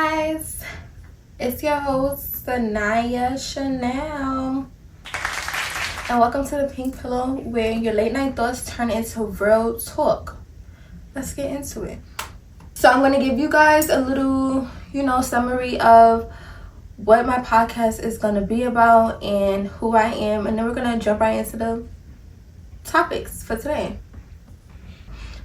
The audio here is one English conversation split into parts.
guys, it's your host Sanaya Chanel, and welcome to the Pink Pillow, where your late night thoughts turn into real talk. Let's get into it. So I'm going to give you guys a little, summary of what my podcast is going to be about and who I am, and then we're going to jump right into the topics for today.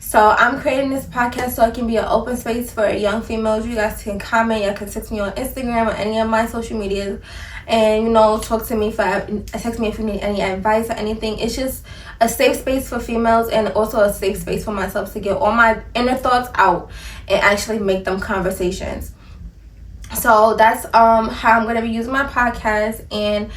So I'm creating this podcast so it can be an open space for young females. You guys can comment, you can text me on Instagram or any of my social medias, and talk to me text me if you need any advice or anything. It's just a safe space for females and also a safe space for myself to get all my inner thoughts out and actually make them conversations. So that's how I'm gonna be using my podcast, and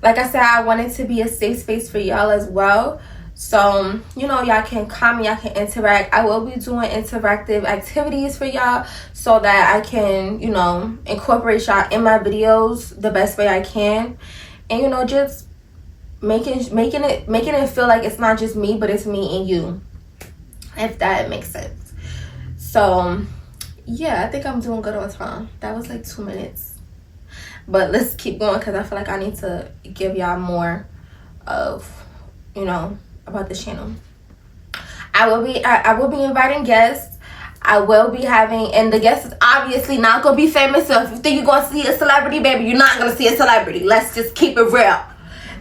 like I said, I want it to be a safe space for y'all as well. So, y'all can comment, y'all can interact. I will be doing interactive activities for y'all so that I can, incorporate y'all in my videos the best way I can. And, just making it feel like it's not just me, but it's me and you, if that makes sense. So, yeah, I think I'm doing good on time. That was like 2 minutes. But let's keep going because I feel like I need to give y'all more of, about the channel. I will be inviting guests. I will be having, and the guest is obviously not gonna be famous. So if you think you're gonna see a celebrity, baby, you're not gonna see a celebrity. Let's just keep it real.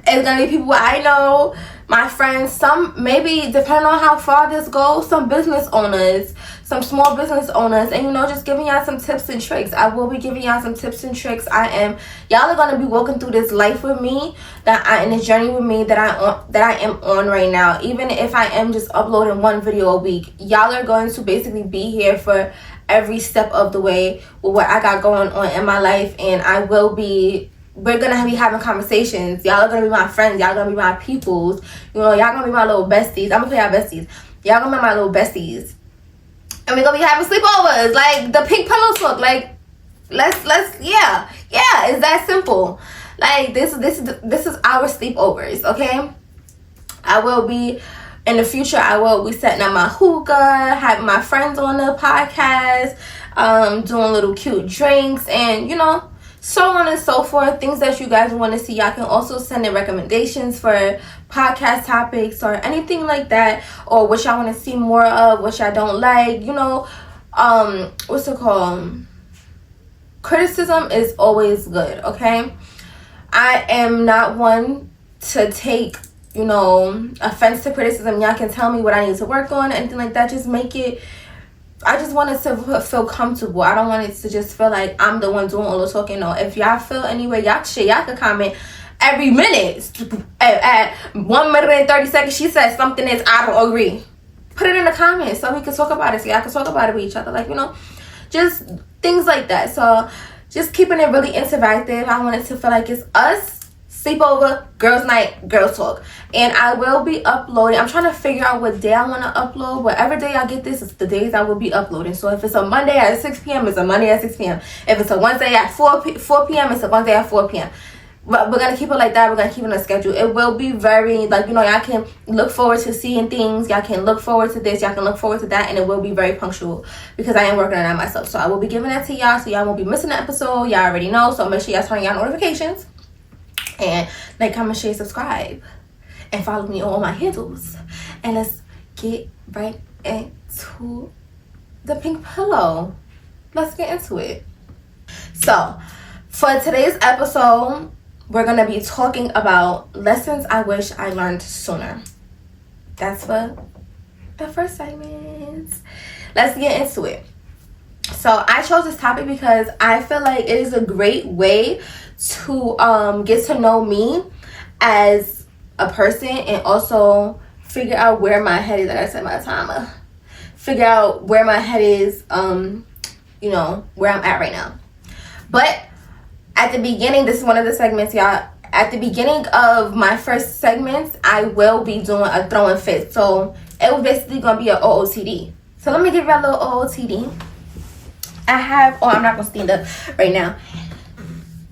It's gonna be people I know, my friends, some maybe depending on how far this goes, some business owners, some small business owners, and just giving y'all some tips and tricks. I will be giving y'all some tips and tricks. Y'all are gonna be walking through this life with me, in this journey with me that I am on right now. Even if I am just uploading one video a week, y'all are going to basically be here for every step of the way with what I got going on in my life, and we're gonna be having conversations. Y'all are gonna be my friends. Y'all gonna be my peoples. Y'all gonna be my little besties. I'm gonna call y'all besties. Y'all gonna be my little besties. And we're gonna be having sleepovers, like the Pink Pillow talk. Like, let's yeah, it's that simple. Like this is our sleepovers, okay? I will be in the future. I will be setting up my hookah, having my friends on the podcast, doing little cute drinks, and so on and so forth. Things that you guys want to see. Y'all can also send in recommendations for podcast topics or anything like that, or what y'all want to see more of, what y'all don't like. What's it called? Criticism is always good, okay? I am not one to take offense to criticism. Y'all can tell me what I need to work on, anything like that. Just make it. I just want it to feel comfortable. I don't want it to just feel like I'm the one doing all the talking. No, if y'all feel anyway, y'all can comment every minute. At 1 minute and 30 seconds, she said something that I don't agree. Put it in the comments so we can talk about it. So y'all can talk about it with each other. Just things like that. So just keeping it really interactive. I want it to feel like it's us. Sleepover, girls night, girls talk. And I will be uploading. I'm trying to figure out what day I want to upload. Whatever day I get this, it's the days I will be uploading. So if it's a Monday at 6 p.m., it's a Monday at 6 p.m. If it's a Wednesday at 4 p.m., it's a Wednesday at 4 p.m. But we're going to keep it like that. We're going to keep it on a schedule. It will be very, y'all can look forward to seeing things. Y'all can look forward to this. Y'all can look forward to that. And it will be very punctual because I am working on that myself. So I will be giving that to y'all so y'all won't be missing an episode. Y'all already know. So make sure y'all turn y'all notifications. And like, comment, share, subscribe, and follow me on all my handles. And let's get right into the Pink Pillow. Let's get into it. So, for today's episode, we're going to be talking about lessons I wish I learned sooner. That's for the first segment. Let's get into it. So, I chose this topic because I feel like it is a great way to get to know me as a person and also figure out where my head is. Like I said, my timer. Figure out where my head is, where I'm at right now. But at the beginning, this is one of the segments, y'all. At the beginning of my first segments, I will be doing a throwing fit. So it was basically going to be an OOTD. So let me give you a little OOTD. I'm not going to stand up right now.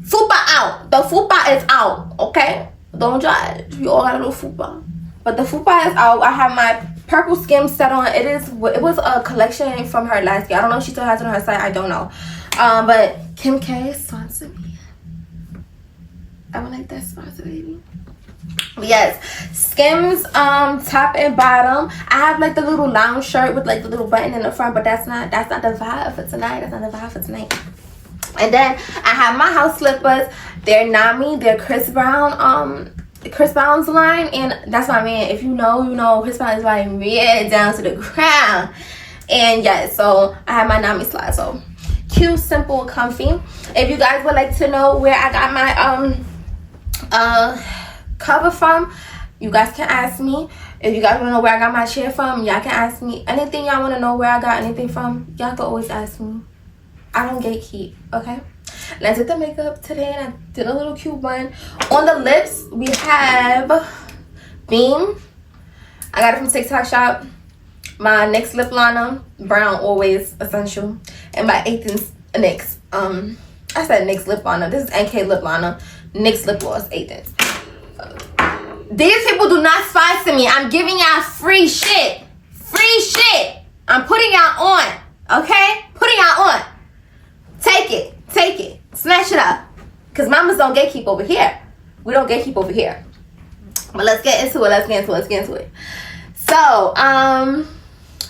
Fupa out. The fupa is out, okay? Don't judge. You all got a little fupa. But the fupa is out. I have my purple skim set on. It was a collection from her last year. I don't know if she still has it on her site. I don't know. But Kim K sponsor me. I would like that sponsor, baby. Yes, Skims top and bottom. I have like the little lounge shirt with like the little button in the front, but that's not the vibe for tonight. That's not the vibe for tonight. And then I have my house slippers. They're Nami. They're Chris Brown's line, and that's my man. If you know, you know. Chris Brown is like real down to the ground. And yes, so I have my Nami slide. So cute, simple, comfy. If you guys would like to know where I got my cover from, you guys can ask me. If you guys want to know where I got my chair from, y'all can ask me. Anything y'all want to know where I got anything from, y'all can always ask me. I don't gatekeep, okay? And I did the makeup today, and I did a little cute one. On the lips, we have Beam. I got it from TikTok shop. My NYX lip liner, brown, always essential. And my NYX, I said NYX lip liner. This is NK lip liner. NYX lip gloss, 8th. These people do not sponsor me. I'm giving y'all free shit. Free shit. I'm putting y'all on. Okay? Putting y'all on. Take it. Take it. Snatch it up. Because mamas don't gatekeep over here. We don't gatekeep over here. But let's get into it. So, I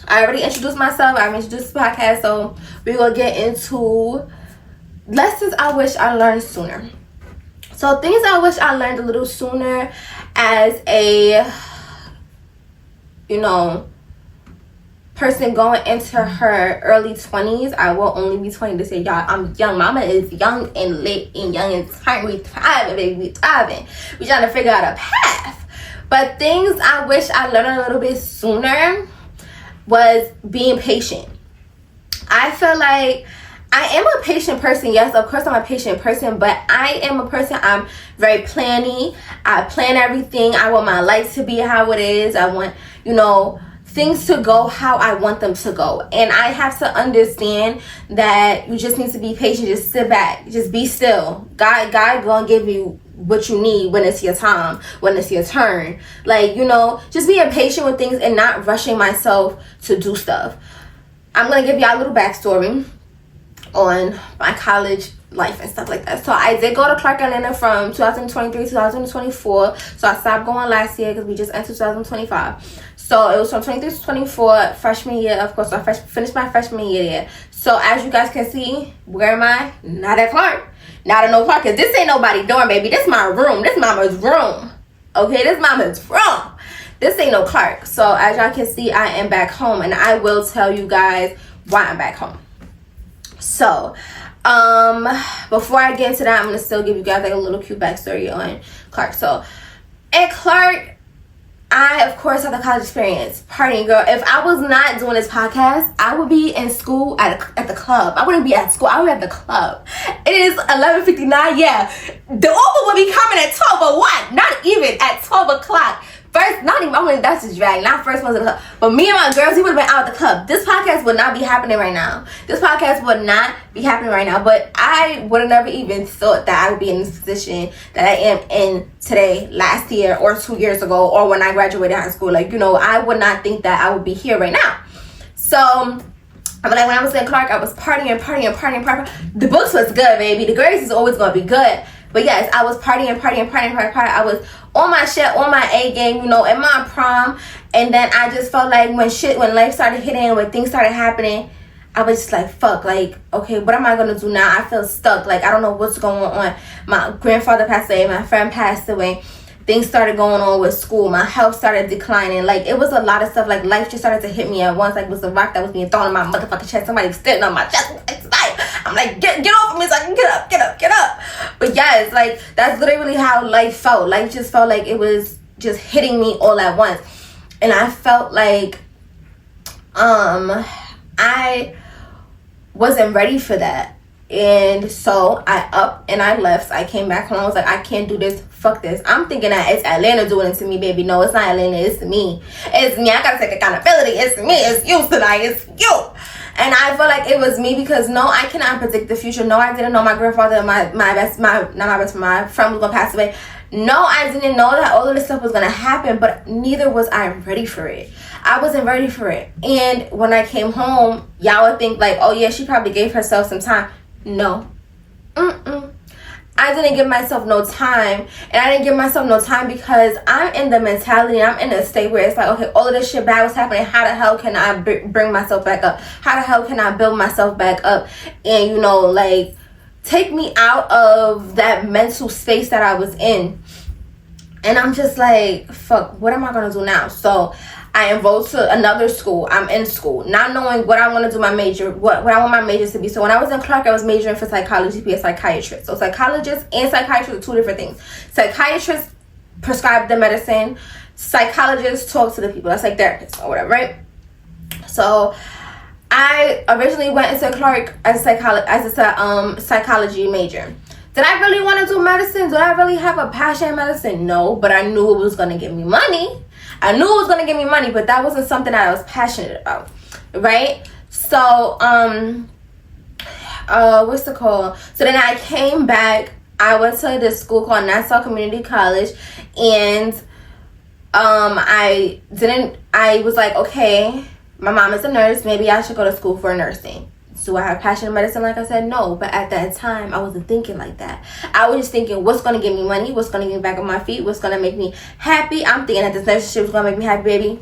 already introduced myself. I introduced the podcast. So, we're going to get into lessons I wish I learned sooner. So, things I wish I learned a little sooner as a, person going into her early 20s. I will only be 20 this year, y'all. I'm young. Mama is young and lit and young and tired. We thriving, baby. We thriving. We trying to figure out a path. But things I wish I learned a little bit sooner was being patient. I feel like I am a patient person. Yes, of course I'm a patient person, but I am a person, I'm very planny. I plan everything. I want my life to be how it is. I want, things to go how I want them to go. And I have to understand that you just need to be patient. Just sit back. Just be still. God gonna give you what you need when it's your time, when it's your turn. Like, just being patient with things and not rushing myself to do stuff. I'm gonna give y'all a little backstory on my college life and stuff like that. So I did go to Clark Atlanta from 2023 to 2024. So I stopped going last year because we just entered 2025. So it was from 23 to 24, freshman year. Of course, I finished my freshman year there. So as you guys can see, where am I? Not at Clark. Not at no Clark, because this ain't nobody dorm, baby. This my room. This mama's room. Okay, this mama's room. This ain't no Clark. So as y'all can see, I am back home. And I will tell you guys why I'm back home. So, before I get into that, I'm going to still give you guys like a little cute backstory on Clark. So, at Clark, I, of course, had the college experience. Partying, girl. If I was not doing this podcast, I would be in school at the club. I wouldn't be at school. I would be at the club. It is 11:59. Yeah. The Uber would be coming at 12:01. Not even at 12 o'clock. First, not even, that's just drag. Not first ones at the club. But me and my girls, we would have been out at the club. This podcast would not be happening right now. But I would have never even thought that I would be in this position that I am in today, last year, or 2 years ago, or when I graduated high school. Like, I would not think that I would be here right now. So, when I was in Clark, I was partying. The books was good, baby. The grades is always going to be good. But yes, I was partying. I was on my shit, on my A game, in my prom. And then I just felt like when life started hitting, when things started happening, I was just like, fuck, like, okay, what am I going to do now? I feel stuck. Like, I don't know what's going on. My grandfather passed away. My friend passed away. Things started going on with school. My health started declining. Like, it was a lot of stuff. Like, life just started to hit me at once. Like, it was a rock that was being thrown in my motherfucking chest. Somebody was standing on my chest. I'm like, get off of me so I can get up. But yes, like, that's literally how life felt. Life just felt like it was just hitting me all at once. And I felt like I wasn't ready for that. And so I up and I left. So I came back home. I was like, I can't do this. Fuck this. I'm thinking that it's Atlanta doing it to me, baby. No, it's not Atlanta. It's me. It's me. I gotta take accountability. It's me. It's you tonight. It's you. And I feel like it was me because no, I cannot predict the future. No, I didn't know my grandfather, my friend was gonna pass away. No, I didn't know that all of this stuff was gonna happen, but neither was I ready for it. I wasn't ready for it. And when I came home, y'all would think like, oh yeah, she probably gave herself some time. No. I didn't give myself no time. And I didn't give myself no time because I'm in the mentality, I'm in a state where it's like, okay, all of this shit bad was happening. How the hell can I bring myself back up? How the hell can I build myself back up? And, you know, like, take me out of that mental space that I was in. And I'm just like, fuck, what am I going to do now? So I enrolled to another school. I'm in school, not knowing what I want to do my major, what I want my majors to be. So when I was in Clark, I was majoring for psychology to be a psychiatrist. So psychologists and psychiatrists are two different things. Psychiatrists prescribe the medicine. Psychologists talk to the people. That's like therapists or whatever, right? So I originally went into Clark as a psychology major. Did I really want to do medicine? Did I really have a passion in medicine? No, but I knew it was going to give me money. I knew it was going to give me money, but that wasn't something that I was passionate about, right? So, what's it called? So then I came back. I went to this school called Nassau Community College, and I was like, okay, my mom is a nurse. Maybe I should go to school for nursing. Do I have passion in medicine? Like I said, no. But at that time, I wasn't thinking like that. I was just thinking, what's going to give me money? What's going to get me back on my feet? What's going to make me happy? I'm thinking that this nursing was going to make me happy, baby.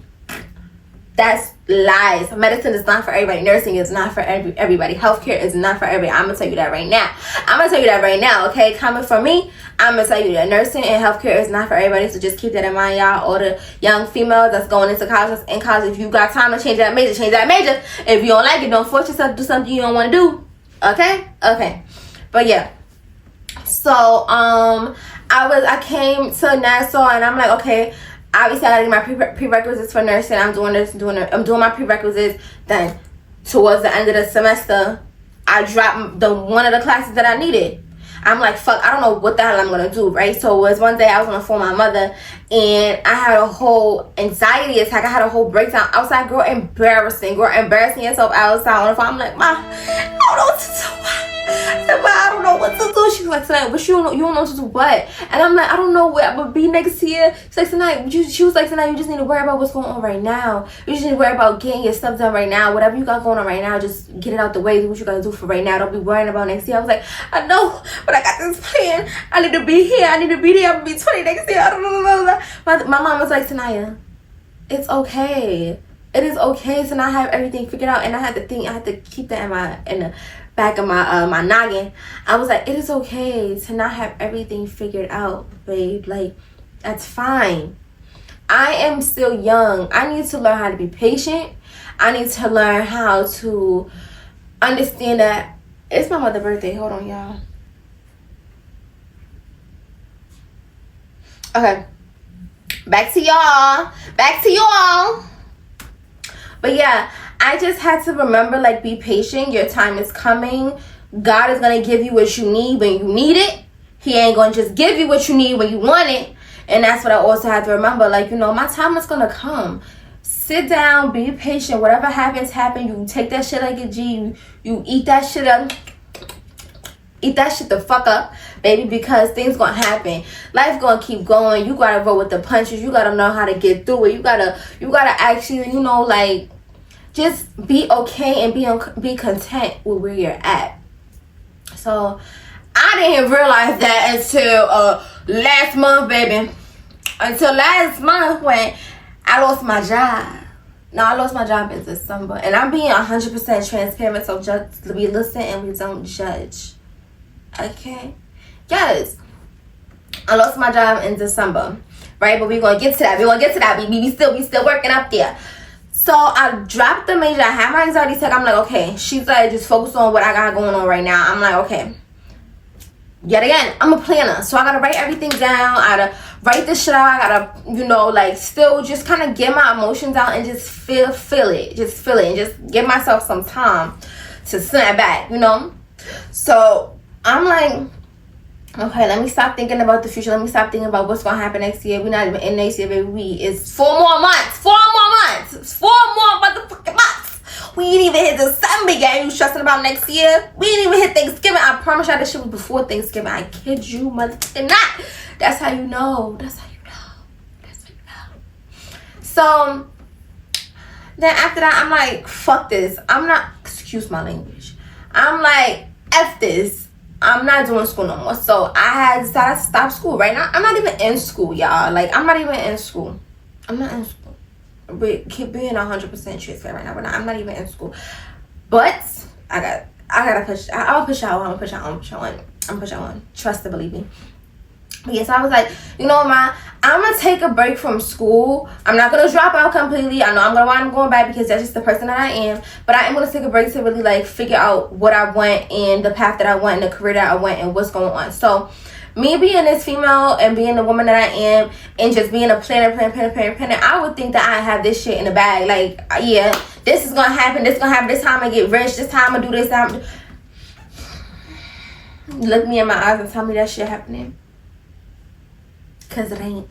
That's lies. Medicine is not for everybody. Nursing is not for everybody. Healthcare is not for everybody. I'm going to tell you that right now. Okay? Coming from me, I'm going to tell you that nursing and healthcare is not for everybody. So just keep that in mind, y'all. All the young females that's going into college, if you got time to change that major, change that major. If you don't like it, don't force yourself to do something you don't want to do. Okay? But yeah. So, I came to Nassau and I'm like, okay, obviously I gotta get my prerequisites for nursing. I'm doing my prerequisites. Then towards the end of the semester, I dropped one of the classes that I needed. I'm like, fuck, I don't know what the hell I'm gonna do, right? So it was one day I was on the phone with my mother and I had a whole anxiety attack. I had a whole breakdown outside. Girl, embarrassing yourself outside on the phone. I'm like, Ma, I don't know what to do. I said, but I don't know what to do. She's like, tonight, but you don't know what to do what? And I'm like, I don't know where I'm gonna be next year. She's like, tonight, she was like, tonight, you just need to worry about what's going on right now. You just need to worry about getting your stuff done right now. Whatever you got going on right now, just get it out the way. Do what you gotta do for right now. Don't be worrying about next year. I was like, I know, but I got this plan. I need to be here. I need to be there. I'm gonna be 20 next year. I don't know. My mom was like, Tanaya, it's okay. It is okay to not have everything figured out. And I had to keep that in the back of my noggin. I was like, it is okay to not have everything figured out, babe. Like, that's fine. I am still young. I need to learn how to be patient. I need to learn how to understand that it's my mother's birthday. Hold on, y'all. Okay. Back to y'all. But yeah, I just had to remember, like, be patient. Your time is coming. God is going to give you what you need when you need it. He ain't going to just give you what you need when you want it. And that's what I also had to remember. Like, you know, my time is going to come. Sit down. Be patient. Whatever happens, happen. You take that shit like a G. You eat that shit up. Eat that shit the fuck up, baby, because things gonna happen. Life gonna keep going. You gotta roll with the punches. You gotta know how to get through it. You gotta actually, you know, like, just be okay and be content with where you're at. So I didn't realize that until last month, baby. Until last month when I lost my job. No, I lost my job in December, and I'm being 100% transparent. So just we listen and we don't judge. Okay, yes, I lost my job in December, right? But we're gonna get to that. We still working up there. So I dropped the major. I had my anxiety attack. I'm like, okay. She's like, just focus on what I got going on right now. I'm like, okay. Yet again, I'm a planner, so I gotta write everything down. I gotta write this shit out. I gotta, you know, like, still just kind of get my emotions out and just feel it, and just give myself some time to snap back, you know. So I'm like, okay, let me stop thinking about the future. Let me stop thinking about what's gonna happen next year. We're not even in next year, baby. It's 4 more months. 4 more months. 4 more motherfucking months. We ain't even hit December yet. You stressing about next year? We ain't even hit Thanksgiving. I promise y'all this shit was before Thanksgiving. I kid you, motherfucking not. That's how you know. That's how you know. That's how you know. So then after that, I'm like, fuck this. I'm not, excuse my language. I'm like, F this. I'm not doing school no more. So I had decided to stop school. Right now, I'm not even in school, y'all. Like, I'm not even in school. I'm not in school. But keep being 100% transparent right now. But I'm not even in school. But I gotta push. I'll push out. I'm gonna push out one. Trust and believe me. But yeah, so I was like, you know what, I'm gonna take a break from school. I'm not gonna drop out completely. I know I'm gonna wind up going back because that's just the person that I am. But I am gonna take a break to really like figure out what I want and the path that I want and the career that I want and what's going on. So me being this female and being the woman that I am and just being a planner, I would think that I have this shit in the bag. Like, yeah, this is gonna happen. This is gonna happen. This time I get rich. This time I do this. Look me in my eyes and tell me that shit happening. Cause it ain't.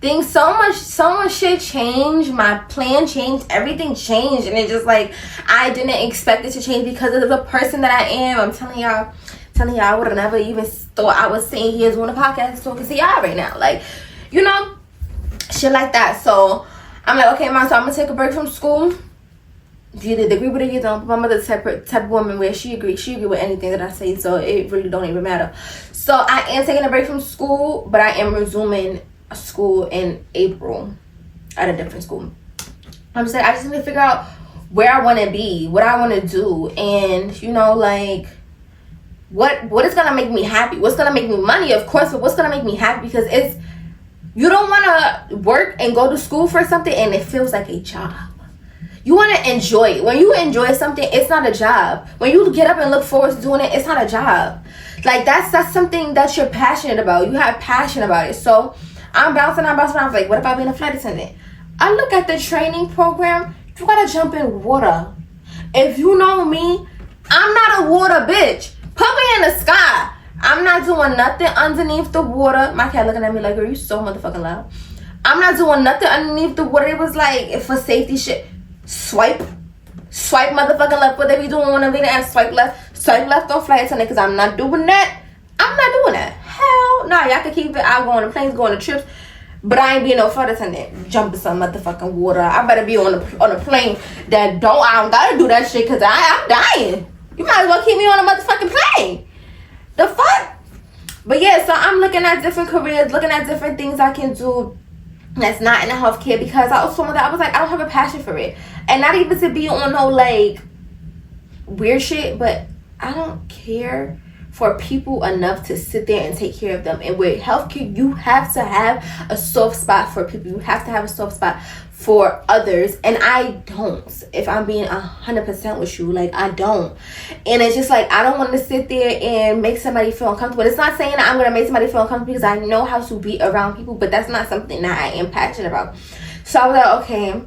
Things so much shit changed. My plan changed. Everything changed, and it just like I didn't expect it to change because of the person that I am. I'm telling y'all, I would have never even thought I was sitting here doing a podcast talking to y'all right now. Like, you know, shit like that. So I'm like, okay, Mom. So I'm gonna take a break from school. You either agree with it, you don't. My mother's type of woman where she agree with anything that I say, so it really don't even matter. So I am taking a break from school, but I am resuming school in April at a different school. I'm just like, I just need to figure out where I want to be, what I want to do, and you know, like what is gonna make me happy, what's gonna make me money, of course, but what's gonna make me happy, because it's, you don't want to work and go to school for something and it feels like a job. You want to enjoy it. When you enjoy something, it's not a job. When you get up and look forward to doing it, it's not a job. Like, that's something that you're passionate about. You have passion about it. So I'm bouncing. I was like, what about being a flight attendant? I look at the training program. You got to jump in water. If you know me, I'm not a water bitch. Put me in the sky. I'm not doing nothing underneath the water. My cat looking at me like, girl, you so motherfucking loud. I'm not doing nothing underneath the water. It was like, for safety shit. Swipe motherfucking left. What they be doing on the video, and swipe left on flight attendant, because I'm not doing that. Hell no. Y'all can keep it. I'll go on the planes, go on the trips, but I ain't being no flight attendant jumping some motherfucking water. I better be on a plane that I don't gotta do that shit, because I'm dying. You might as well keep me on a motherfucking plane. The fuck. But yeah, so I'm looking at different careers, looking at different things I can do that's not in the healthcare, because I was like, I don't have a passion for it. And not even to be on no like weird shit, but I don't care for people enough to sit there and take care of them. And with healthcare, you have to have a soft spot for people. You have to have a soft spot for others. And I don't. If I'm being 100% with you, like, I don't. And it's just like, I don't want to sit there and make somebody feel uncomfortable. It's not saying that I'm going to make somebody feel uncomfortable, because I know how to be around people, but that's not something that I am passionate about. So I was like, okay,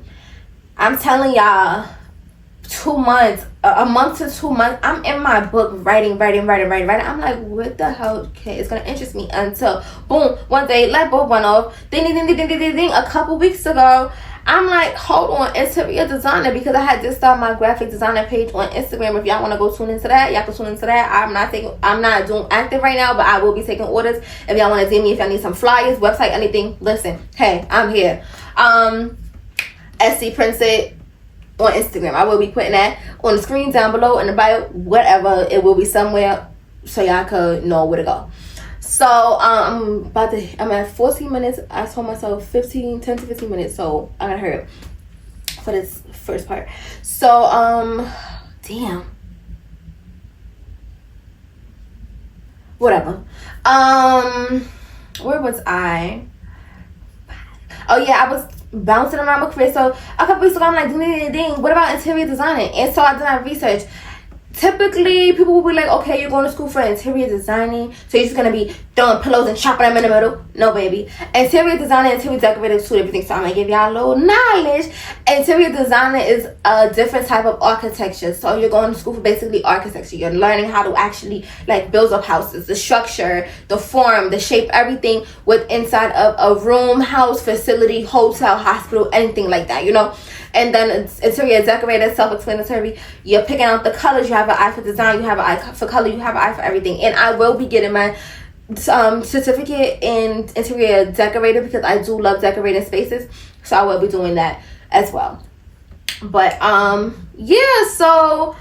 I'm telling y'all, 2 months, a month to 2 months, I'm in my book writing. I'm like, what the hell? Okay, it's gonna interest me, until boom, one day light bulb went off. Ding. A couple weeks ago, I'm like, hold on, interior designer, because I had just started my graphic designer page on Instagram. If y'all want to go tune into that, y'all can tune into that. I'm not doing active right now, but I will be taking orders. If y'all want to DM me, if y'all need some flyers, website, anything, listen, hey, I'm here. SC Printed on Instagram. I will be putting that on the screen down below in the bio, whatever. It will be somewhere so y'all could know where to go. So I'm at 14 minutes. I told myself 10 to 15 minutes, so I gotta hurry up for this first part. So damn, whatever. Where was I? Oh yeah, I was bouncing around my career. So a couple weeks ago, I'm like, ding, what about interior designing? And so I did my research. Typically, people will be like, okay, you're going to school for interior designing, so you're just going to be throwing pillows and chopping them in the middle. No, baby. Interior designer, interior decorator, two different things. So I'm going to give y'all a little knowledge. Interior designer is a different type of architecture. So you're going to school for basically architecture. You're learning how to actually like build up houses, the structure, the form, the shape, everything with inside of a room, house, facility, hotel, hospital, anything like that, you know. And then it's interior decorator, self-explanatory. You're picking out the colors. You have an eye for design. You have an eye for color. You have an eye for everything. And I will be getting my certificate in interior decorator because I do love decorating spaces. So I will be doing that as well. But yeah, so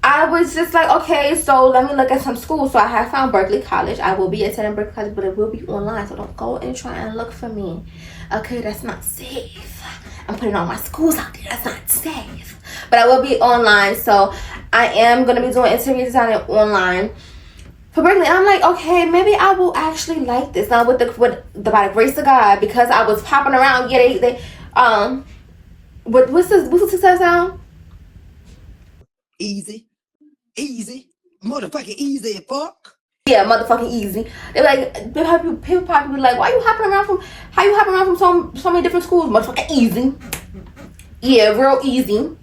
I was just like, okay, so let me look at some schools. So I have found Berkeley College. I will be attending Berkeley College, but it will be online. So don't go and try and look for me. Okay, that's not safe. I'm putting all my schools out there. That's not safe. But I will be online. So I am going to be doing interior design online for Berkeley. And I'm like, okay, maybe I will actually like this. Now with the by the grace of God, because I was popping around. Yeah, they what's the success sound? Easy. Motherfucking easy, fuck. Yeah, motherfucking easy. They're like, people probably be like, why you hopping around from so many different schools? Motherfucking easy. Yeah, real easy.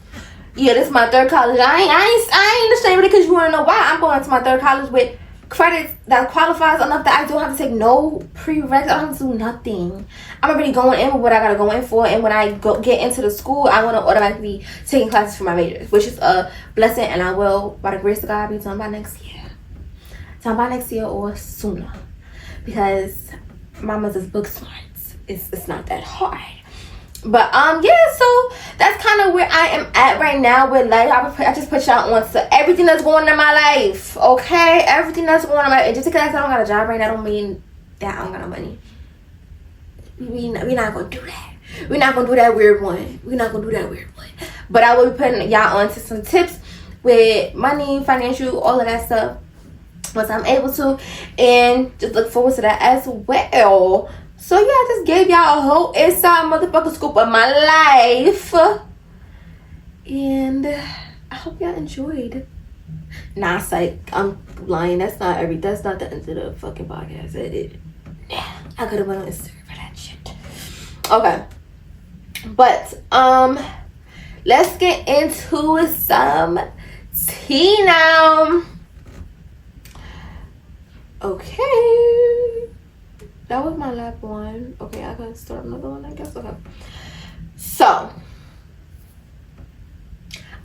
Yeah, this is my third college. I ain't ashamed of it because you want to know why. I'm going to my third college with credits that qualifies enough that I don't have to take no prereqs. I don't have to do nothing. I'm already going in with what I gotta go in for, and when I get into the school, I want to automatically be taking classes for my majors, which is a blessing, and I will, by the grace of God, be done by next year. Done by next year or sooner, because my mother's book smart. It's not that hard. But yeah, so that's kind of where I am at right now with life. I just put y'all on to everything that's going on in my life, okay? Everything that's going on in my life. And just because I don't got a job right now don't mean that I don't got no money. We not gonna do that. We're not gonna do that weird one. But I will be putting y'all on to some tips with money, financial, all of that stuff once I'm able to, and just look forward to that as well. So yeah, I just gave y'all a whole inside motherfucking scoop of my life, and I hope y'all enjoyed. Nah, psych, I'm lying. That's not the end of the fucking podcast. I could have went on Instagram for that shit. Okay, but let's get into some tea now. Okay. That was my lap one. Okay, I gotta start another one, I guess. Okay. So,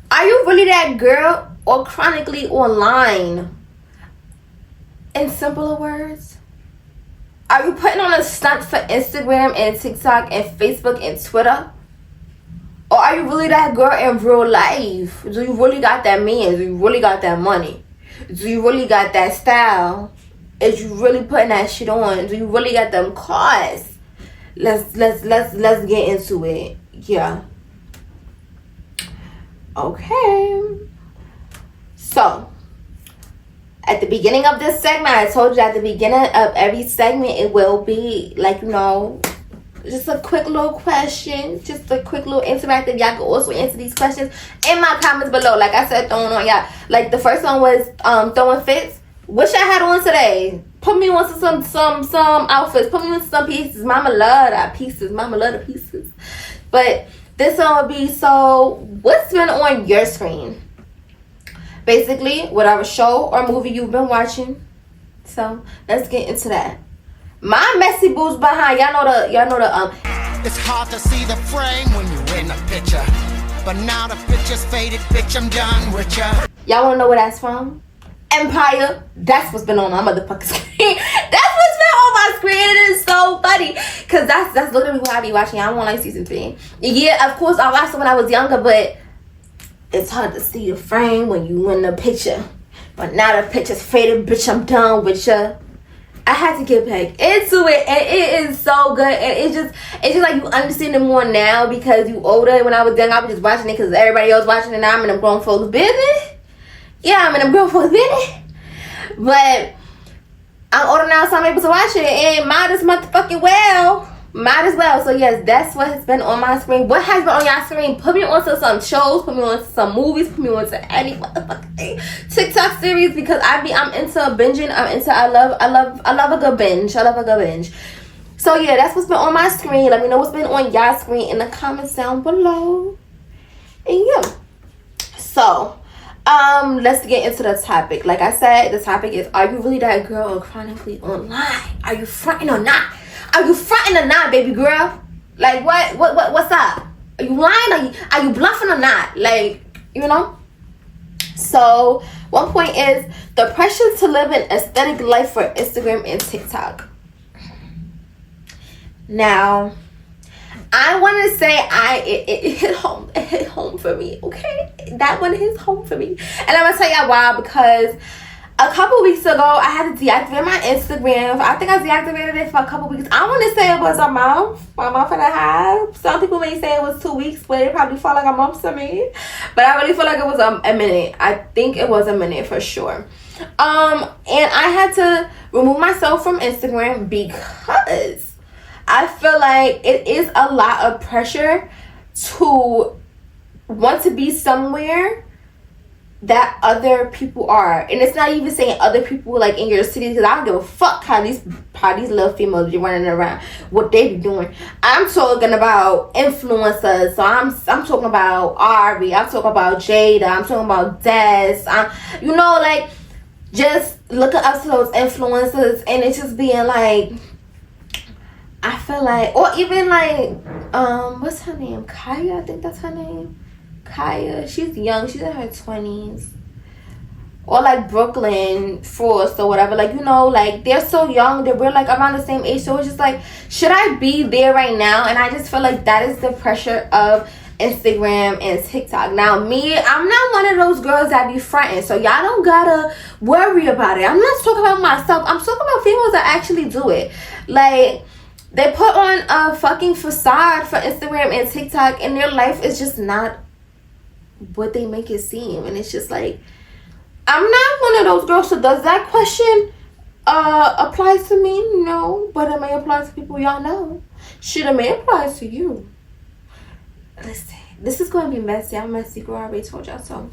are you really that girl or chronically online? In simpler words, are you putting on a stunt for Instagram and TikTok and Facebook and Twitter? Or are you really that girl in real life? Do you really got that man? Do you really got that money? Do you really got that style? Is you really putting that shit on? Do you really got them cars? Let's get into it. Yeah. Okay. So, at the beginning of this segment, I told you at the beginning of every segment, it will be like, just a quick little question, just a quick little interactive. Y'all can also answer these questions in my comments below. Like I said, throwing on y'all. Like the first one was throwing fits. What y'all had on today? Put me on to some outfits. Put me on to some pieces. Mama love that pieces. Mama love the pieces. But this one would be, so what's been on your screen? Basically, whatever show or movie you've been watching. So let's get into that. My messy boots behind. Y'all know the It's hard to see the frame when you're in the picture, but now the picture's faded, bitch, I'm done with ya. Y'all wanna know where that's from? Empire. That's what's been on my motherfucking screen. That's what's been on my screen. It is so funny, cause that's literally what I be watching. I don't like season 3. Yeah, of course I watched it when I was younger, but it's hard to see the frame when you in the picture. But now the picture's faded, bitch, I'm done with ya. I had to get back into it, and it is so good. And it's just like you understand it more now because you older. When I was young, I was just watching it because everybody else watching it. Now I'm in them grown folks' business. Yeah, I'm in them grown folks' business. But I'm older now, so I'm able to watch it, and might as motherfucking well. Might as well. So yes, that's what has been on my screen. What has been on your screen? Put me onto some shows. Put me onto some movies. Put me onto any motherfucking thing. TikTok series, because I'm into binging. I love a good binge. I love a good binge. So yeah, that's what's been on my screen. Let me know what's been on your screen in the comments down below. And yeah. So let's get into the topic. Like I said, the topic is, are you really that girl or chronically online? Are you fronting or not? Are you fronting or not, baby girl? Like, what's up? Are you lying? Are you bluffing or not? Like, you know? So, one point is the pressure to live an aesthetic life for Instagram and TikTok. Now, I want to say it hit home. It hit home for me, okay? That one hits home for me. And I'm going to tell y'all why, because a couple weeks ago, I had to deactivate my Instagram. I think I deactivated it for a couple weeks. I want to say it was a month and a half. Some people may say it was 2 weeks, but it probably felt like a month to me. But I really feel like it was a minute. I think it was a minute for sure. And I had to remove myself from Instagram because I feel like it is a lot of pressure to want to be somewhere that other people are. And it's not even saying other people like in your city, because I don't give a fuck how these little females be running around, what they be doing. I'm talking about influencers. So I'm talking about Ari, I'm talking about Jada, I'm talking about Des. You know, like, just looking up to those influencers, and it's just being like, I feel like, or even like, what's her name? Kaya, I think that's her name. Kaya, she's young, she's in her 20s. Or like Brooklyn Frost or whatever, like, you know, like, they're so young, we're like around the same age. So it's just like, should I be there right now? And I just feel like that is the pressure of Instagram and TikTok. Now, me, I'm not one of those girls that be fronting, so y'all don't gotta worry about it. I'm not talking about myself, I'm talking about females that actually do it. Like, they put on a fucking facade for Instagram and TikTok, and their life is just not what they make it seem. And it's just like, I'm not one of those girls. So does that question apply to me? No, but it may apply to people y'all know. Shit, it may apply to you. Listen, this is going to be messy. I'm messy, girl. I already told y'all so.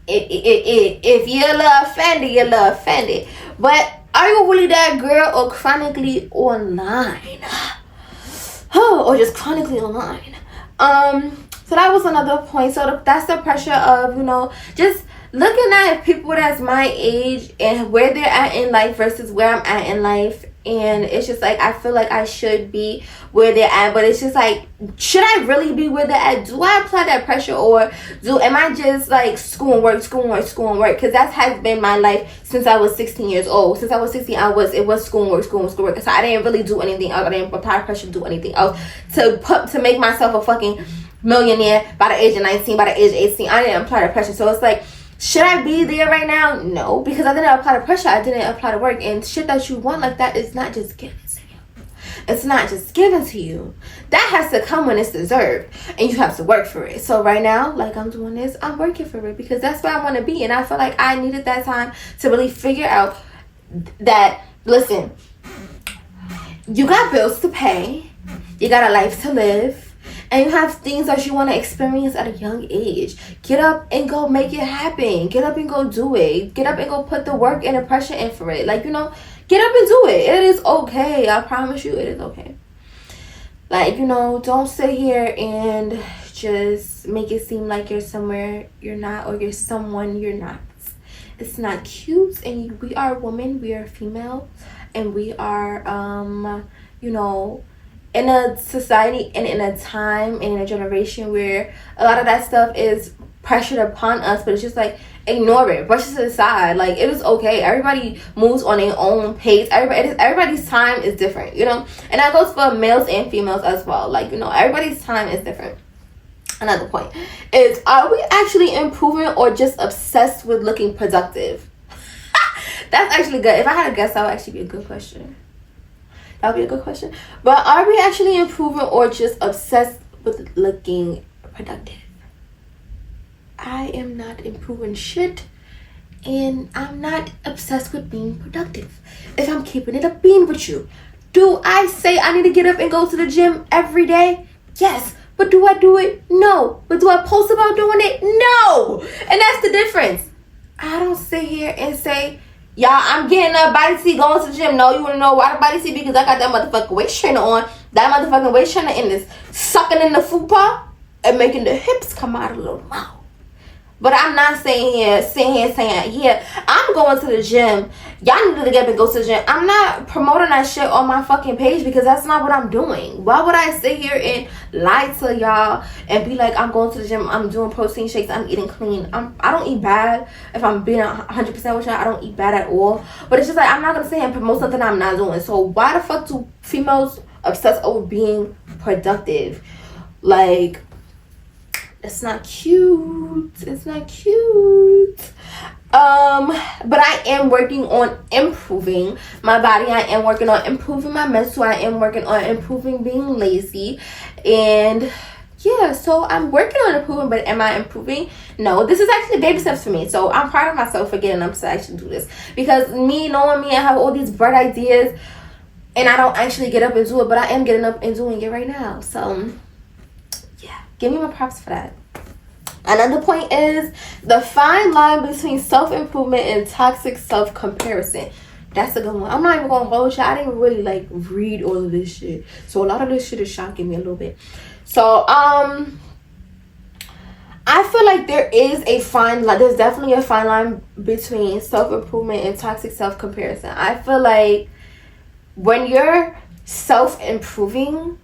If you're a little offended, you're a little offended. But are you really that girl, or chronically online? Or just chronically online? So that was another point. So that's the pressure of, you know, just looking at people that's my age and where they're at in life versus where I'm at in life. And it's just like, I feel like I should be where they're at, but it's just like, should I really be where they're at? Do I apply that pressure, or am I just like school and work? Because that has been my life since I was 16 years old. Since I was 16, it was school and work. So I didn't really do anything else. I didn't apply pressure to do anything else to make myself a fucking millionaire by the age of 19, by the age of 18. I didn't apply the pressure. So it's like, should I be there right now? No, because I didn't apply the pressure. I didn't apply the work. And shit that you want like that is not just given to you. It's not just given to you. That has to come when it's deserved. And you have to work for it. So right now, like I'm doing this, I'm working for it because that's where I want to be. And I feel like I needed that time to really figure out that, listen, you got bills to pay. You got a life to live. And you have things that you want to experience at a young age. Get up and go make it happen. Get up and go do it. Get up and go put the work and the pressure in for it. Like, you know, get up and do it. It is okay. I promise you, it is okay. Like, you know, don't sit here and just make it seem like you're somewhere you're not, or you're someone you're not. It's not cute. And we are women. We are female. And we are, you know, in a society and in a time and in a generation where a lot of that stuff is pressured upon us, but it's just like, ignore it, brush it to the side. Like, it is okay. Everybody moves on their own pace. Everybody's time is different, you know, and that goes for males and females as well. Like, you know, everybody's time is different. Another point is, are we actually improving or just obsessed with looking productive? That's actually good. If I had a guess, that would actually be a good question. That would be a good question. But are we actually improving or just obsessed with looking productive? I am not improving shit. And I'm not obsessed with being productive. If I'm keeping it up being with you. Do I say I need to get up and go to the gym every day? Yes. But do I do it? No. But do I post about doing it? No. And that's the difference. I don't sit here and say, y'all, I'm getting a body seat going to the gym. No, you want to know why the body seat? Because I got that motherfucking waist trainer on. That motherfucking waist trainer in this sucking in the fupa and making the hips come out a little mouth. But I'm not sitting here saying, yeah, I'm going to the gym. Y'all need to get up and go to the gym. I'm not promoting that shit on my fucking page because that's not what I'm doing. Why would I sit here and lie to y'all and be like, I'm going to the gym, I'm doing protein shakes, I'm eating clean. I don't eat bad. If I'm being 100% with y'all, I don't eat bad at all. But it's just like, I'm not going to sit here and promote something I'm not doing. So why the fuck do females obsess over being productive? Like, it's not cute. It's not cute. But I am working on improving my body. I am working on improving my mental. I am working on improving being lazy. And yeah, so I'm working on improving, but am I improving? No, this is actually baby steps for me. So I'm proud of myself for getting up to actually do this. Because me, knowing me, I have all these bright ideas and I don't actually get up and do it, but I am getting up and doing it right now. So give me my props for that. Another point is the fine line between self-improvement and toxic self-comparison. That's a good one. I'm not even gonna hold you. I didn't really like read all of this shit, so a lot of this shit is shocking me a little bit. So I feel like there is a fine line. There's definitely a fine line between self-improvement and toxic self-comparison. I feel like when you're self-improving,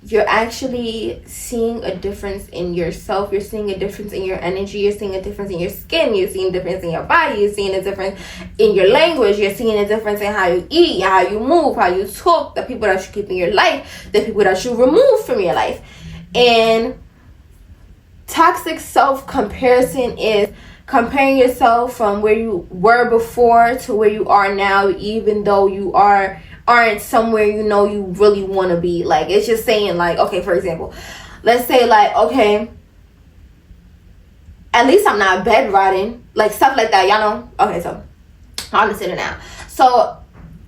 you're actually seeing a difference in yourself. You're seeing a difference in your energy. You're seeing a difference in your skin. You're seeing a difference in your body. You're seeing a difference in your language. You're seeing a difference in how you eat, how you move, how you talk, the people that you keep in your life, the people that you remove from your life. And toxic self-comparison is comparing yourself from where you were before to where you are now, even though you aren't somewhere you know you really want to be. Like, it's just saying, like, okay, for example, let's say, like, okay, at least I'm not bedridden, like stuff like that, y'all know. Okay, so I'm gonna sit it now. So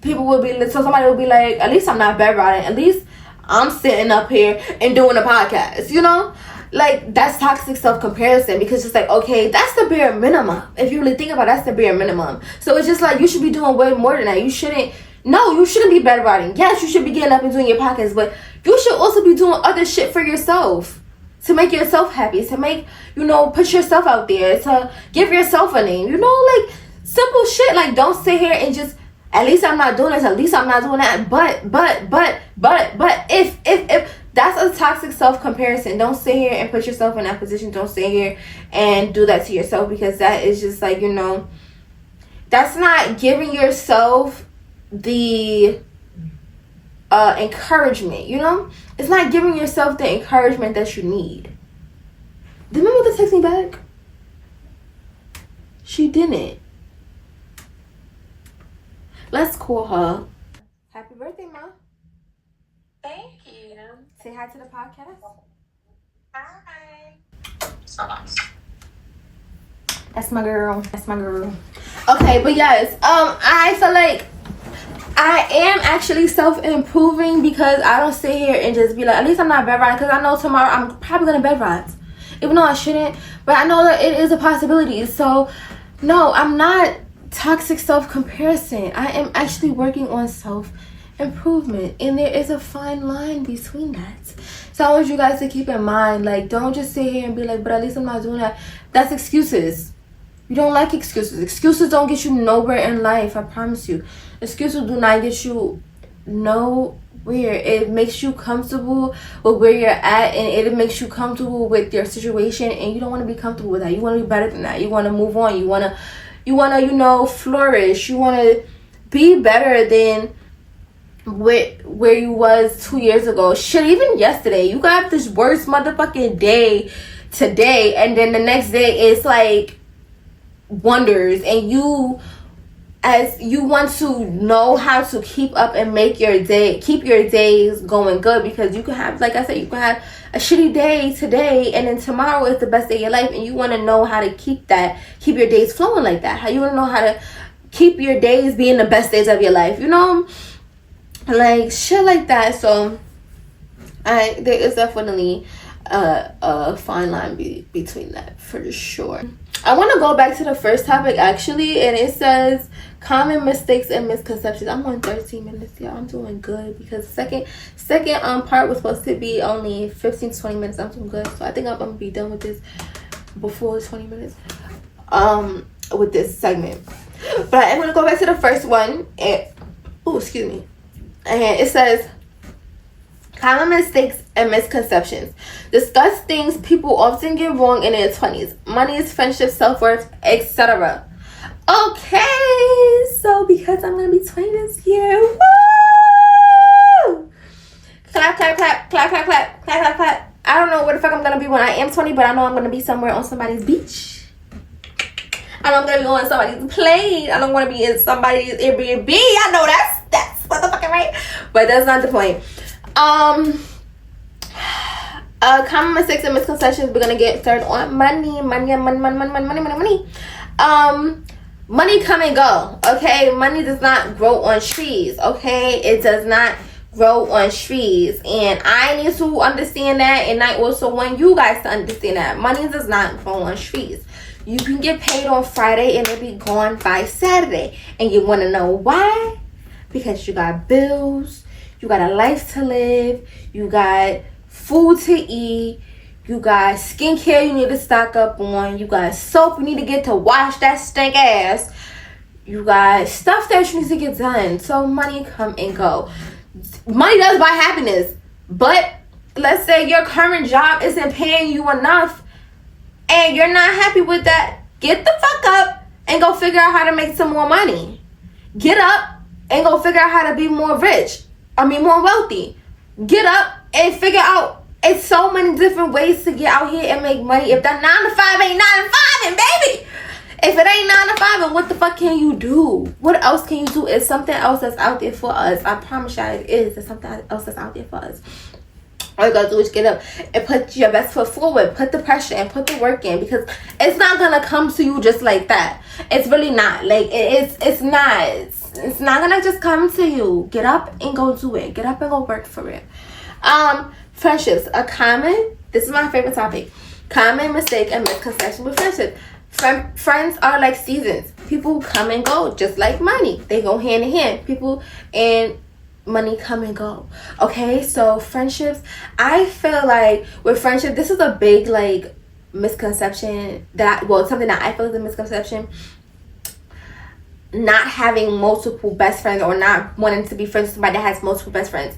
somebody will be like, at least I'm not bedridden, at least I'm sitting up here and doing a podcast, you know? Like, that's toxic self-comparison, because it's like, okay, that's the bare minimum. If you really think about it, that's the bare minimum. So it's just like, you should be doing way more than that. You shouldn't be bedridden. Yes, you should be getting up and doing your podcast, but you should also be doing other shit for yourself to make yourself happy, to make, put yourself out there, to give yourself a name, like simple shit. Like, don't sit here and just, at least I'm not doing this, at least I'm not doing that. But if that's a toxic self-comparison, don't sit here and put yourself in that position. Don't sit here and do that to yourself, because that is just like, that's not giving yourself the encouragement, it's not giving yourself the encouragement that you need. Did my mother text me back? She didn't. Let's call her. Happy birthday, Ma. Thank you. Say hi to the podcast. Hi. So nice. That's my girl. Okay, but yes, I feel like I am actually self-improving, because I don't sit here and just be like, at least I'm not bedridden, because I know tomorrow I'm probably going to bedride. Even though I shouldn't, but I know that it is a possibility. So, no, I'm not toxic self-comparison. I am actually working on self-improvement, and there is a fine line between that. So I want you guys to keep in mind, like, don't just sit here and be like, but at least I'm not doing that. That's excuses. You don't like excuses. Excuses don't get you nowhere in life, I promise you. Excuses do not get you nowhere. It makes you comfortable with where you're at, and it makes you comfortable with your situation, and you don't want to be comfortable with that. You want to be better than that. You want to move on. You want to flourish. You want to be better than where you was 2 years ago. Shit, even yesterday. You got this worst motherfucking day today, and then the next day it's like wonders, and you want to know how to keep up and keep your days going good, because you can have, like I said, you can have a shitty day today, and then tomorrow is the best day of your life, and you want to know how to keep your days flowing like that. How you want to know how to keep your days being the best days of your life, like shit like that. So there is definitely a fine line between that, for sure. I want to go back to the first topic, actually, and it says common mistakes and misconceptions. I'm on 13 minutes, y'all. I'm doing good, because second part was supposed to be only 15 to 20 minutes. I'm doing good, so I think I'm gonna be done with this before 20 minutes with this segment. But I'm gonna go back to the first one. And excuse me. And it says, common mistakes and misconceptions. Discuss things people often get wrong in their 20s. Money, friendship, self-worth, etc. Okay, so because I'm gonna be 20 this year, woo! Clap, clap, clap, clap, clap, clap, clap, clap, clap. I don't know where the fuck I'm gonna be when I am 20, but I know I'm gonna be somewhere on somebody's beach. I know I'm gonna be on somebody's plane. I don't wanna be in somebody's Airbnb. I know that's motherfucking right. But that's not the point. Common mistakes and misconceptions. We're gonna get started on money. Money come and go. Okay, money does not grow on trees. Okay, it does not grow on trees, and I need to understand that, and I also want you guys to understand that money does not grow on trees. You can get paid on Friday and it'll be gone by Saturday, and you want to know why? Because you got bills, you got a life to live, you got food to eat, you got skincare you need to stock up on, you got soap you need to get to wash that stink ass, you got stuff that you need to get done. So money come and go. Money does buy happiness, but let's say your current job isn't paying you enough and you're not happy with that. Get the fuck up and go figure out how to make some more money. Get up and go figure out how to be more more wealthy. Get up and figure out, it's so many different ways to get out here and make money. If that 9 to 5 ain't 9 to 5, and baby, if it ain't 9 to 5, then what the fuck can you do? What else can you do? It's something else that's out there for us. I promise y'all it is. There's something else that's out there for us. All you gotta do is get up and put your best foot forward. Put the pressure and put the work in, because it's not gonna come to you just like that. It's really not. Like it's not. It's not gonna just come to you. Get up and go do it. Get up and go work for it. Friendships. This is my favorite topic. Common mistake and misconception with friendship. Friends are like seasons. People come and go, just like money. They go hand in hand. People and money come and go. Okay, so friendships, I feel like with friendship, this is a big misconception something that I feel is a misconception. Not having multiple best friends, or not wanting to be friends with somebody that has multiple best friends.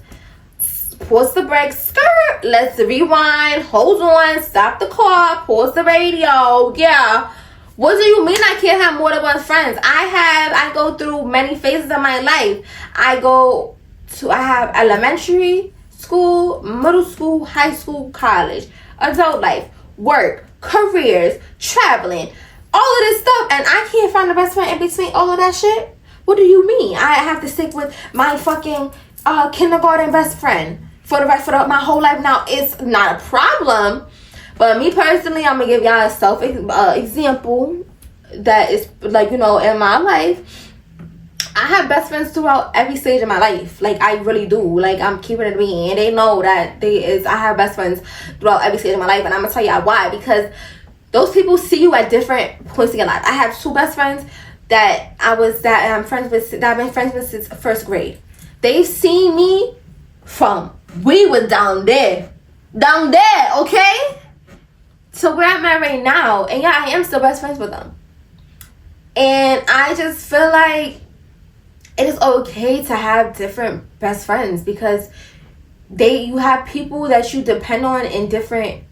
Pause the brakes, skirt, let's rewind, hold on, stop the car, pause the radio. Yeah, what do you mean I can't have more than one friends? I go through many phases of my life. I have elementary school, middle school, high school, college, adult life, work, careers, traveling, all of this stuff, and I can't find a best friend in between all of that shit. What do you mean? I have to stick with my fucking kindergarten best friend for the rest of my whole life? Now, it's not a problem, but me personally, I'm gonna give y'all a self example that is in my life. I have best friends throughout every stage of my life. I really do. I'm keeping it to me, and they know that I have best friends throughout every stage of my life, and I'm gonna tell y'all why. Because those people see you at different points in your life. I have 2 best friends that I've been friends with since first grade. They've seen me from we were down there, okay, to where I'm at right now, and yeah, I am still best friends with them. And I just feel like it is okay to have different best friends, because you have people that you depend on in different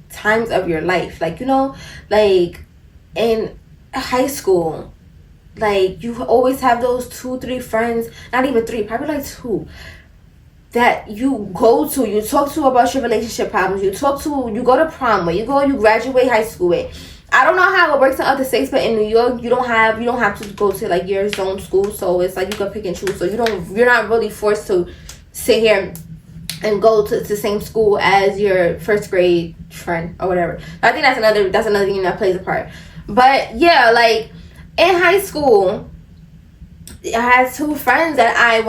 times of your life. In high school, you always have those 2-3 friends, not even 3, probably 2, that you go to, you talk to about your relationship problems, you go to prom with, you graduate high school with. I don't know how it works in other states, but in New York, you don't have to go to your zone school, so it's you can pick and choose. So you're not really forced to sit here and go to the same school as your first grade friend or whatever. I think that's another thing that plays a part. But yeah, in high school, I had 2 friends that I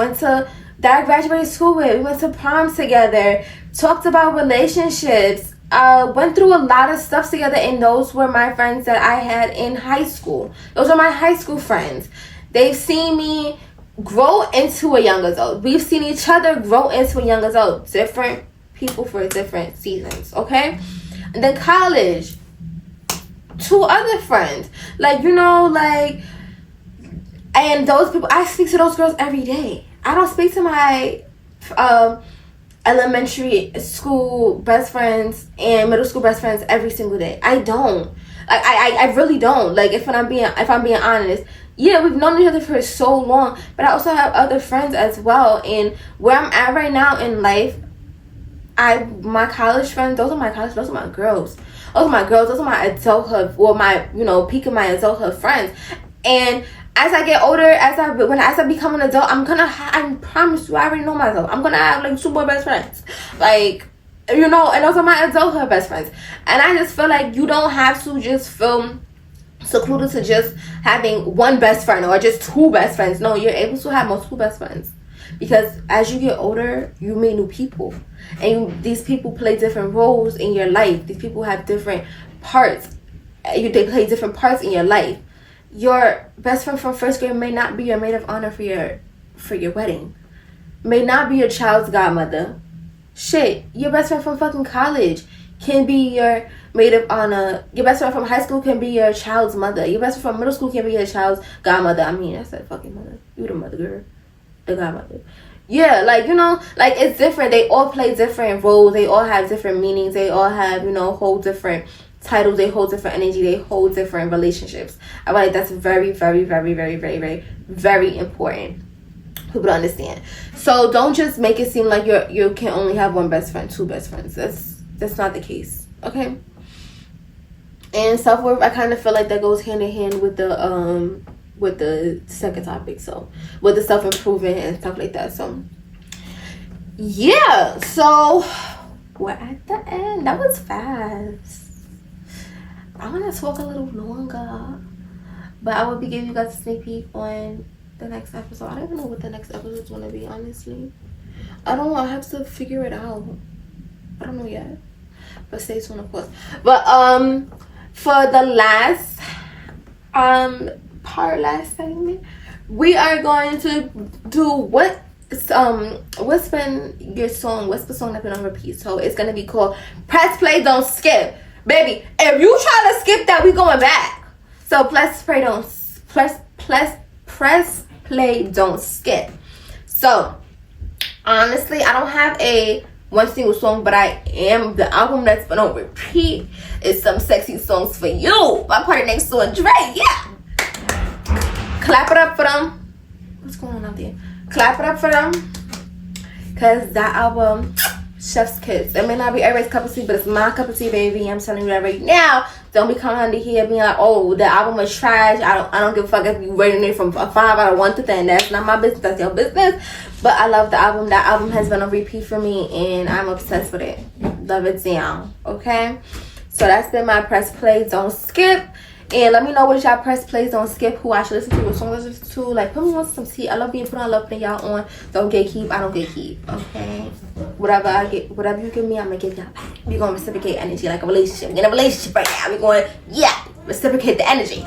graduated school with. We went to prom together, talked about relationships, went through a lot of stuff together, and those were my friends that I had in high school. Those are my high school friends. They've seen me grow into a young adult. We've seen each other grow into a young adult. Different people for different seasons, okay? And then college. two other friends. Like, you know, like, and those people, I speak to those girls every day. I don't speak to my elementary school best friends and middle school best friends every single day. I don't. Like, I really don't. Like, if I'm being honest. Yeah, we've known each other for so long, but I also have other friends as well. And where I'm at right now in life, my college friends, those are my girls. Those are my adulthood, or my, you know, peak of my adulthood friends. And as I get older, as I become an adult, I promise you, I already know myself, I'm gonna have like 2 more best friends, like, you know, and those are my adulthood best friends. And I just feel like you don't have to just feel secluded to just having one best friend or just 2 best friends. No, you're able to have multiple best friends, because as you get older, you meet new people, and these people play different roles in your life. These people have different parts. They play different parts in your life. Your best friend from 1st grade may not be your maid of honor for your wedding, may not be your child's godmother. Shit, your best friend from fucking college can be your maid of honor. Your best friend from high school can be your child's mother. Your best friend from middle school can be your child's godmother. I mean, I said fucking mother. You the mother, girl. The godmother. Yeah, like, you know, like, it's different. They all play different roles. They all have different meanings. They all have, you know, whole different titles. They hold different energy. They hold different relationships. I feel like that's very, very, very, very, very, very, very important for people to understand. So don't just make it seem like you can only have one best friend, 2 best friends. That's not the case. Okay. And self-worth, I kind of feel like that goes hand in hand with the second topic. So with the self-improvement and stuff like that. So yeah, so we're at the end. That was fast. I want to talk a little longer, but I will be giving you guys a sneak peek on the next episode. I don't even know what the next episode is going to be, honestly. I don't know. I have to figure it out. I don't know yet, but stay tuned, of course. But for the last last segment, we are going to do what's been your song, what's the song that's been on repeat. So it's gonna be called Press Play Don't Skip. Baby, if you try to skip that, we going back. So press play don't skip. So honestly, I don't have a one single song, but the album that's been on repeat is Some Sexy Songs for You by Party Next Door and Dre. Yeah, clap it up for them. What's going on out there? Clap it up for them, because that album, chef's kiss. It may not be everybody's cup of tea, but it's my cup of tea, baby. I'm telling you that right now. Don't be coming under here being like, oh, the album is trash. I don't give a fuck if you rating it from a 5 out of 1 to 10. That's not my business. That's your business. But I love the album. That album has been on repeat for me, and I'm obsessed with it. Love it down. Okay? So that's been my Press Play Don't Skip. And let me know what y'all press plays don't skip, who I should listen to, what song I should listen to. Like, put me on some tea. I love being put on, love putting y'all on. Don't gatekeep. I don't gatekeep. Okay? Whatever you give me, I'm gonna give y'all back. We're gonna reciprocate energy like a relationship. We're in a relationship right now. We're going, reciprocate the energy.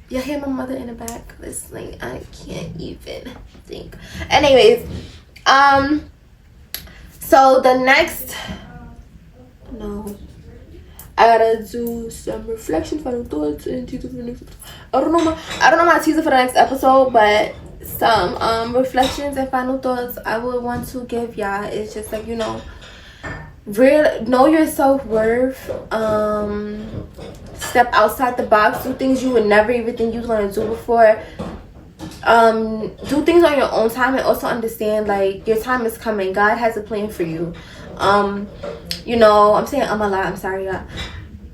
Y'all hear my mother in the back listening? I can't even think. Anyways, so the next, I gotta do some reflection, final thoughts, and teaser for the next episode. I don't know my teaser for the next episode, but some reflections and final thoughts I would want to give y'all. It's just like, you know, know your self-worth. Step outside the box. Do things you would never even think you was gonna do before. Do things on your own time, and also understand, like, your time is coming. God has a plan for you. You know, I'm saying I'm a lot. I'm sorry, y'all.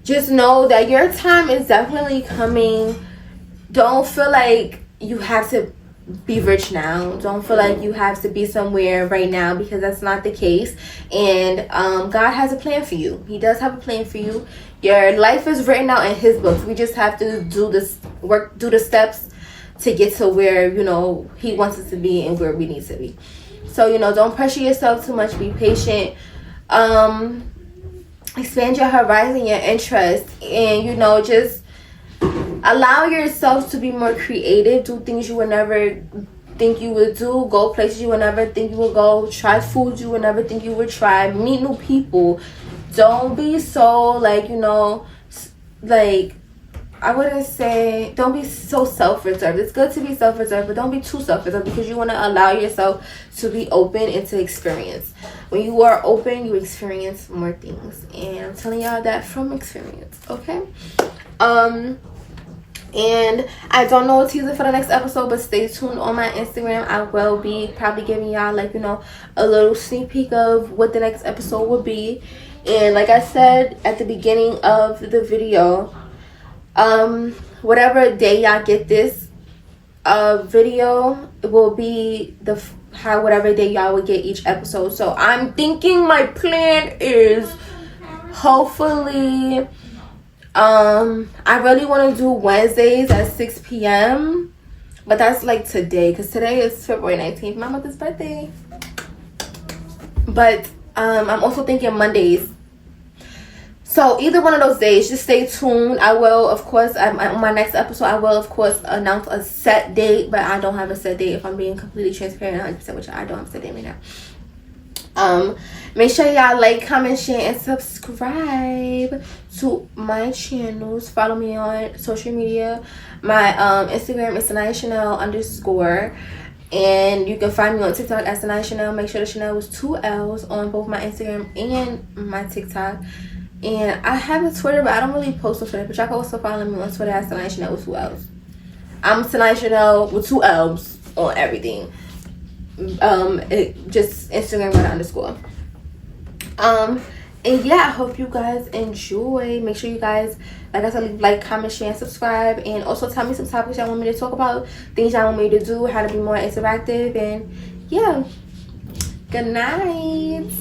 Just know that your time is definitely coming. Don't feel like you have to be rich now. Don't feel like you have to be somewhere right now, because that's not the case. And God has a plan for you. He does have a plan for you. Your life is written out in His books. We just have to do this work, do the steps to get to where, you know, He wants us to be and where we need to be. So, you know, don't pressure yourself too much. Be patient. Expand your horizon, your interest, and, you know, just allow yourself to be more creative. Do things you would never think you would do. Go places you would never think you would go. Try foods you would never think you would try. Meet new people. don't be so like, you know, like, I wouldn't say don't be so self-reserved. It's good to be self-reserved, but don't be too self-reserved, because you want to allow yourself to be open and to experience. When you are open, you experience more things, and I'm telling y'all that from experience. Okay. And I don't know a teaser for the next episode, but stay tuned on my Instagram. I will be probably giving y'all, like, you know, a little sneak peek of what the next episode will be. And like I said at the beginning of the video, whatever day y'all get this video, it will be whatever day y'all will get each episode. So I'm thinking my plan is hopefully I really want to do Wednesdays at 6 p.m. but that's like today, because today is February 19th, my mother's birthday. But I'm also thinking Mondays. So either one of those days, just stay tuned. I will, of course, on my next episode, I will, of course, announce a set date, but I don't have a set date. If I'm being completely transparent 100% with you, I don't have a set date right now. Make sure y'all like, comment, share, and subscribe to my channels. Follow me on social media. My Instagram is _, and you can find me on TikTok as Chanel. Make sure the Chanel was 2 L's on both my Instagram and my TikTok. And I have a Twitter, but I don't really post on Twitter. But y'all can also follow me on Twitter as Chanel with 2 L's. I'm Chanel with 2 L's on everything. Just Instagram with _. And yeah, I hope you guys enjoy. Make sure you guys, like I said, like, comment, share, and subscribe. And also tell me some topics y'all want me to talk about, things y'all want me to do, how to be more interactive. And yeah, good night.